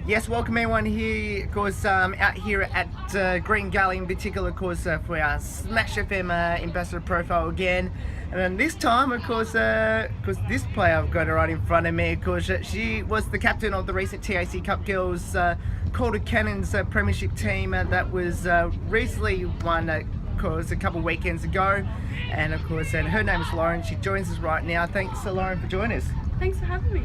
Yes, welcome everyone here, of course, out here at Green Gully in particular, of course, for our Smash FM Ambassador profile again. And then this time, of course, this player I've got right in front of me, of course, she was the captain of the recent TAC Cup Girls Calder Cannons Premiership team that was recently won, of course, a couple of weekends ago. And of course, and her name is Lauren. She joins us right now. Thanks, Lauren, for joining us. Thanks for having me.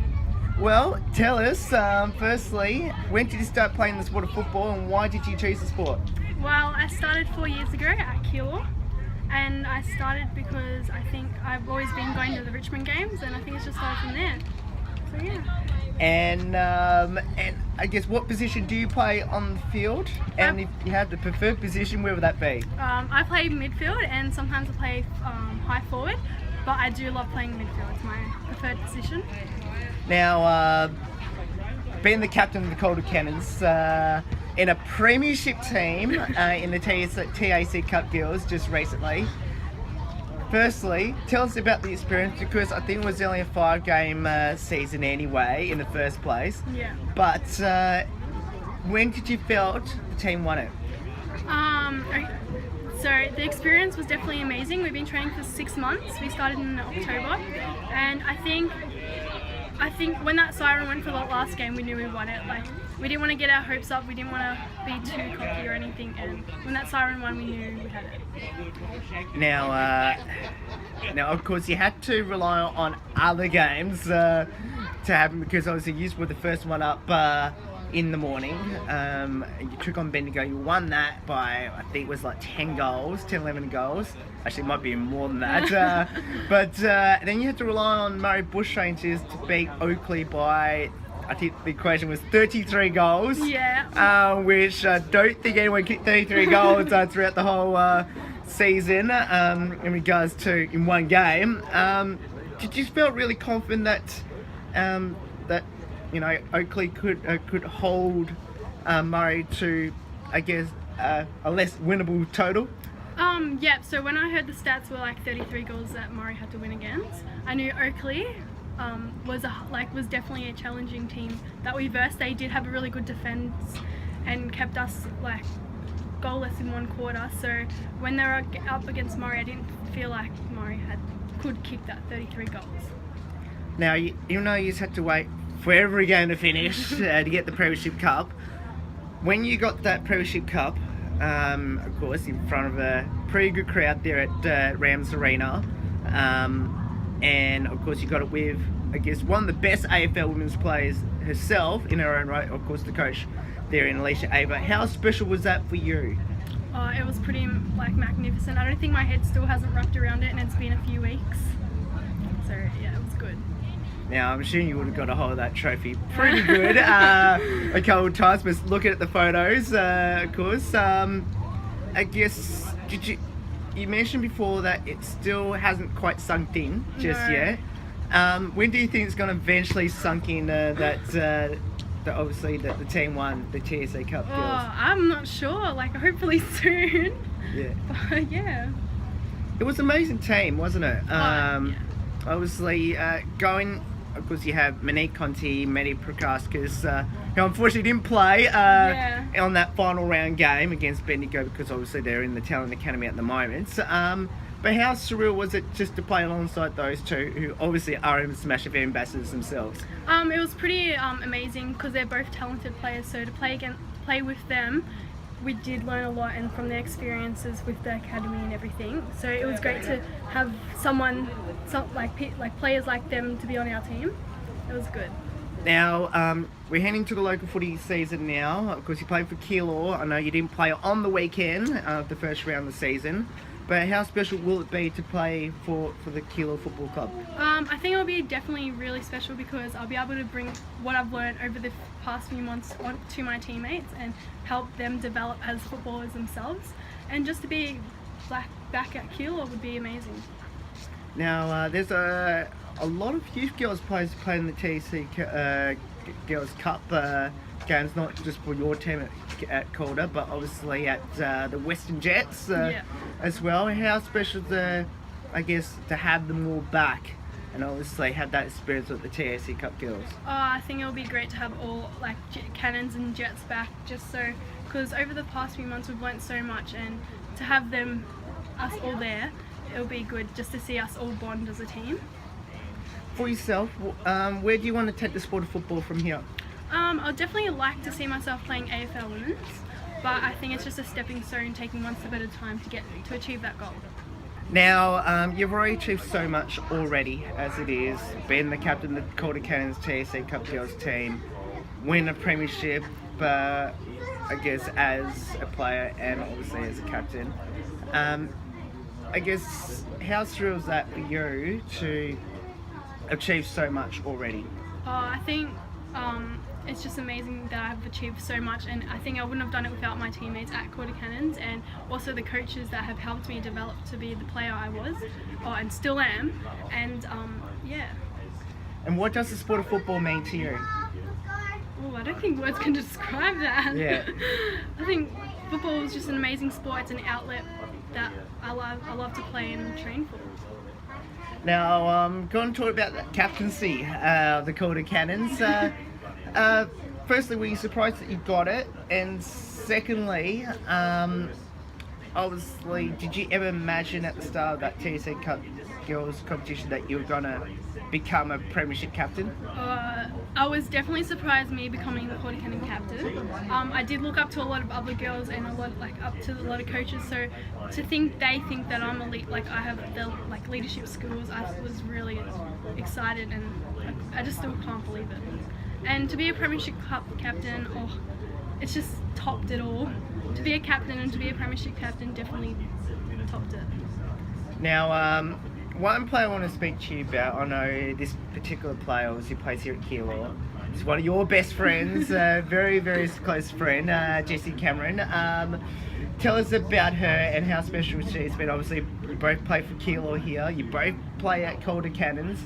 Well, tell us, firstly, when did you start playing the sport of football and why did you choose the sport? Well, I started 4 years ago at Keilor, and I started because I think I've always been going to the Richmond games, and I think it's just started from there. So yeah. And I guess what position do you play on the field? And if you have the preferred position, where would that be? I play midfield and sometimes I play high forward, but I do love playing midfield. It's my preferred position. Now, being the captain of the Calder Cannons in a premiership team in the TAC Cup Girls just recently. Firstly, tell us about the experience, because I think it was only a 5-game season anyway in the first place. Yeah. But when did you felt the team won it? So the experience was definitely amazing. We've been training for 6 months. We started in October, and I think when that siren went for the last game, we knew we won it. Like, we didn't want to get our hopes up, we didn't want to be too cocky or anything, and when that siren won, we knew we had it. Now, of course, you had to rely on other games to happen, because obviously you were the first one up in the morning. You took on Bendigo, you won that by, I think it was like 10 goals, 10, 11 goals. Actually, it might be more than that. But then you had to rely on Murray Bushrangers to beat Oakley by, I think the equation was 33 goals. Yeah. Which I don't think anyone kicked 33 goals throughout the whole season in regards to in one game. Did you feel really confident that Oakley could hold Murray to, I guess, a less winnable total? Yeah, so when I heard the stats were like 33 goals that Murray had to win against, I knew Oakley was definitely a challenging team that we versed. They did have a really good defence and kept us like goalless in one quarter. So when they were up against Murray, I didn't feel like Murray could kick that 33 goals. Now, you know, you just had to wait for every game to finish to get the Premiership Cup. When you got that Premiership Cup, of course, in front of a pretty good crowd there at Rams Arena, and of course you got it with, I guess, one of the best AFL women's players herself in her own right, of course, the coach there in Alicia Ava. How special was that for you? It was pretty magnificent. I don't think my head still hasn't wrapped around it, and it's been a few weeks. So yeah, it was good. Now, I'm assuming you would have got a hold of that trophy pretty good a couple of times, but looking at the photos, of course, I guess, you mentioned before that it still hasn't quite sunk in just yet. When do you think it's going to eventually sunk in that obviously the team won the TSA Cup Girls? I'm not sure, hopefully soon. Yeah. But yeah. It was an amazing team, wasn't it? Yeah. Obviously, of course, you have Monique Conti, Maddie Prokaskas, who unfortunately didn't play on that final round game against Bendigo, because obviously they're in the Talent Academy at the moment. But how surreal was it just to play alongside those two, who obviously are Smash FM ambassadors themselves? It was pretty amazing, because they're both talented players. So to play with them, we did learn a lot, and from their experiences with the academy and everything. So it was great to have players like them to be on our team. It was good. Now, we're heading to the local footy season now. Of course, you played for Keilor. I know you didn't play on the weekend of the first round of the season, but how special will it be to play for the Keilor Football Club? I think it'll be definitely really special, because I'll be able to bring what I've learned over the past few months to my teammates and help them develop as footballers themselves. And just to be back at Keilor would be amazing. Now, there's a lot of youth girls players playing the TAC Girls Cup games, not just for your team at Calder, but obviously at the Western Jets as well. How special I guess to have them all back and obviously had that experience with the TAC Cup Girls? I think it'll be great to have all like cannons and jets back, just so because over the past few months we've learnt so much, and to have us all there, it'll be good just to see us all bond as a team. For yourself, where do you want to take the sport of football from here? I'd definitely like to see myself playing AFL Women's, but I think it's just a stepping stone, taking one step at a time to achieve that goal. Now, you've already achieved so much already as it is, being the captain of the Calder Cannons TAC Cup Girls team, win a premiership, I guess as a player and obviously as a captain. I guess, how thrilled is that for you to achieve so much already? I think it's just amazing that I've achieved so much, and I think I wouldn't have done it without my teammates at Calder Cannons and also the coaches that have helped me develop to be the player I was, and still am, and yeah. And what does the sport of football mean to you? Oh, I don't think words can describe that. Yeah. I think football is just an amazing sport. It's an outlet that I love to play and train for. Now, going to talk about the captaincy, the Calder Cannons. Firstly, were you surprised that you got it? And secondly, obviously, did you ever imagine at the start of that TAC Cup Girls competition that you were going to become a premiership captain? I was definitely surprised me becoming the Calder Cannon captain. I did look up to a lot of other girls and up to a lot of coaches. So to think they think that I'm elite, like I have the leadership skills, I was really excited, and I just still can't believe it. And to be a premiership cup captain, it's just topped it all. To be a captain and to be a premiership captain definitely topped it. Now, one player I want to speak to you about, I know this particular player obviously plays here at Keilor. He's one of your best friends, very, very close friend, Jessie Cameron. Tell us about her and how special she's been. Obviously, you both play for Keilor here. You both play at Calder Cannons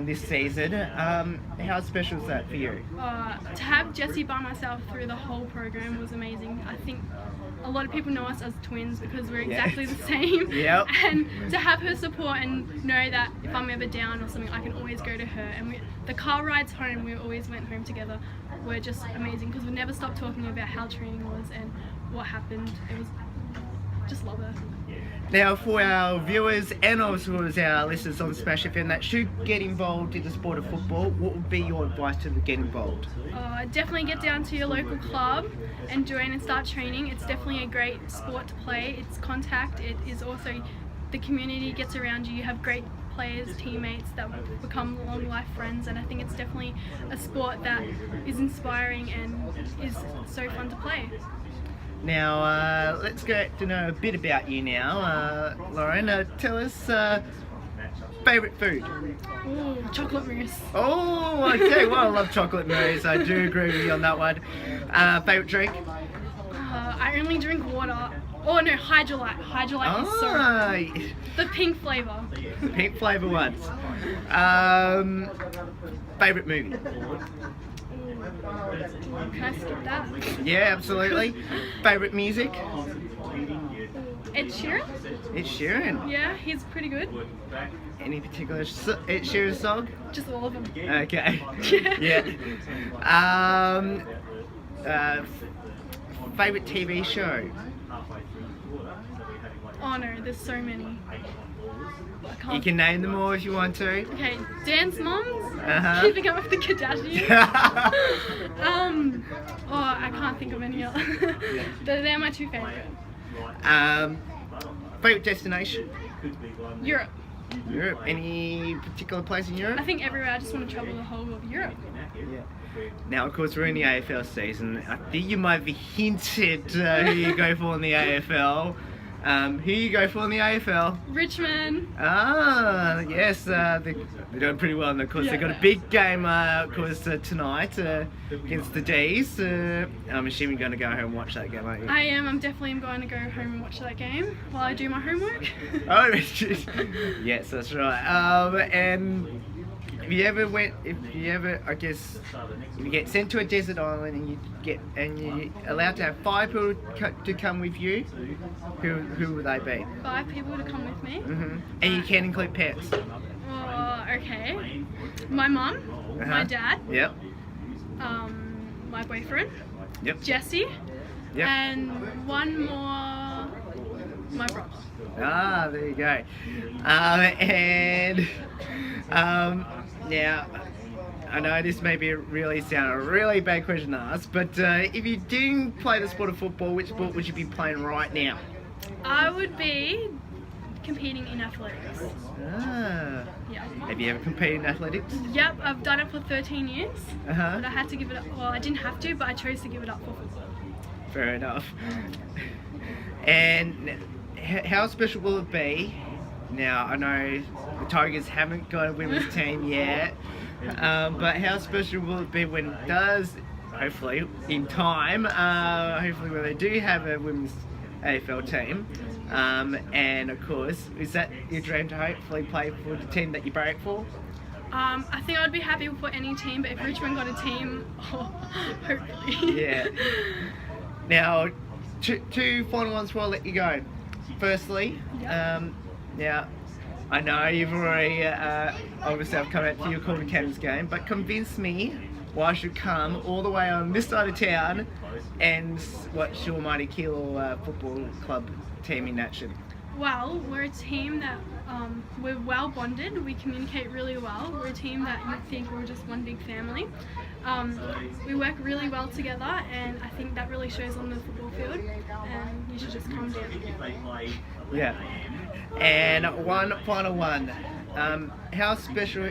this season. How special is that for you? To have Jessie by myself through the whole program was amazing. I think a lot of people know us as twins because we're exactly the same. Yep. And to have her support and know that if I'm ever down or something, I can always go to her. And the car rides home, we always went home together, were just amazing because we never stopped talking about how training was and what happened. It was just love her. Now, for our viewers and also our listeners on Smash FM that should get involved in the sport of football, what would be your advice to them to get involved? Definitely get down to your local club and join and start training. It's definitely a great sport to play. It's contact. It is also the community gets around you. You have great players, teammates that will become long life friends, and I think it's definitely a sport that is inspiring and is so fun to play. Now, let's get to know a bit about you now. Lauren, tell us favourite food. Ooh, chocolate mousse. Oh, okay. Well, I love chocolate mousse. I do agree with you on that one. Favourite drink? I only drink water. Oh no, Hydrolite. Hydrolite is so good. The pink flavour. The pink flavour ones. Favourite movie? Can I skip that? Yeah, absolutely. Favourite music? Ed Sheeran? Ed Sheeran. Yeah, he's pretty good. Any particular Ed Sheeran song? Just all of them. Okay. Yeah. Favourite TV show? Oh no, there's so many. You can name them all if you want to. Okay, Dance Moms, Uh-huh. Keeping Up with the Kardashians. I can't think of any other. They're my two favourite. Favourite destination? Europe. Europe. Any particular place in Europe? I think everywhere. I just want to travel the whole of Europe. Yeah. Now, of course, we're in the AFL season. I think you might be hinted who you go for in the AFL. Who you go for in the AFL? Richmond. Ah, yes, they're doing pretty well, and of course they've got a big game, of course, tonight against the D's. I'm assuming you're going to go home and watch that game, aren't you? I am. I'm definitely going to go home and watch that game while I do my homework. Oh, yes, that's right. And if you get sent to a desert island and you're allowed to have 5 people to come with you, who would they be? 5 people to come with me. Mm-hmm. And you can include pets. Okay. My mum, my dad, Yep. my boyfriend, Yep. Jesse, Yep. and one more, my brother. Ah, there you go. Now, I know this may be sound a really bad question to ask, but if you didn't play the sport of football, which sport would you be playing right now? I would be competing in athletics. Ah. Yeah. Have you ever competed in athletics? Yep, I've done it for 13 years, Uh-huh. but I had to give it up. Well, I didn't have to, but I chose to give it up for football. Fair enough. And how special will it be? Now, I know the Tigers haven't got a women's team yet, but how special will it be when it does, hopefully, in time, hopefully when they do have a women's AFL team? And of course, is that your dream to hopefully play for the team that you barrack for? I think I'd be happy for any team, but if Richmond got a team, hopefully. Yeah. Now, two final ones before I let you go. Firstly, now, I know you've already, obviously I've come out to your Calder Cannons game, but convince me why I should come all the way on this side of town and watch your mighty Keilor football club team in action. Well, we're a team that we're well bonded. We communicate really well. We're a team that you think we're just one big family. We work really well together, and I think that really shows on the football field. And you should just come down. Yeah. And one final one. How special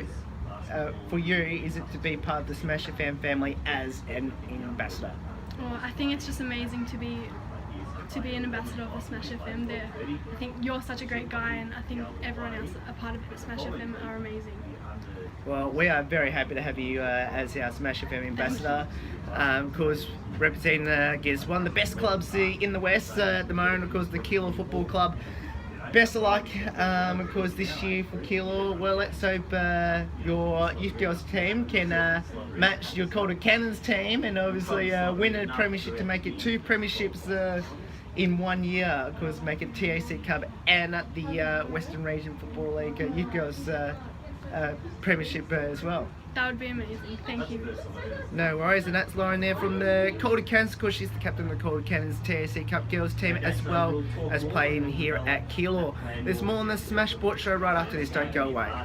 for you is it to be part of the Smash FM family as an ambassador? Well, I think it's just amazing to be an ambassador of the Smash FM. I think you're such a great guy, and I think everyone else a part of the Smash FM are amazing. Well, we are very happy to have you as our Smash FM ambassador. Of course, representing, I guess, one of the best clubs in the West at the moment, of course, the Keilor Football Club. Best of luck, of course, this year for Keilor. Well, let's hope your youth girls team can match your Calder Cannons team and obviously win a premiership to make it 2 premierships in 1 year. Of course, make it TAC Cup and the Western Region Football League youth girls premiership as well. That would be amazing. Thank you. No worries, and that's Lauren there from the Calder Cannons. Of course, she's the captain of the Calder Cannons TAC Cup Girls team as well as playing here at Keilor. There's more on the Smash Sport Show right after this. Don't go away.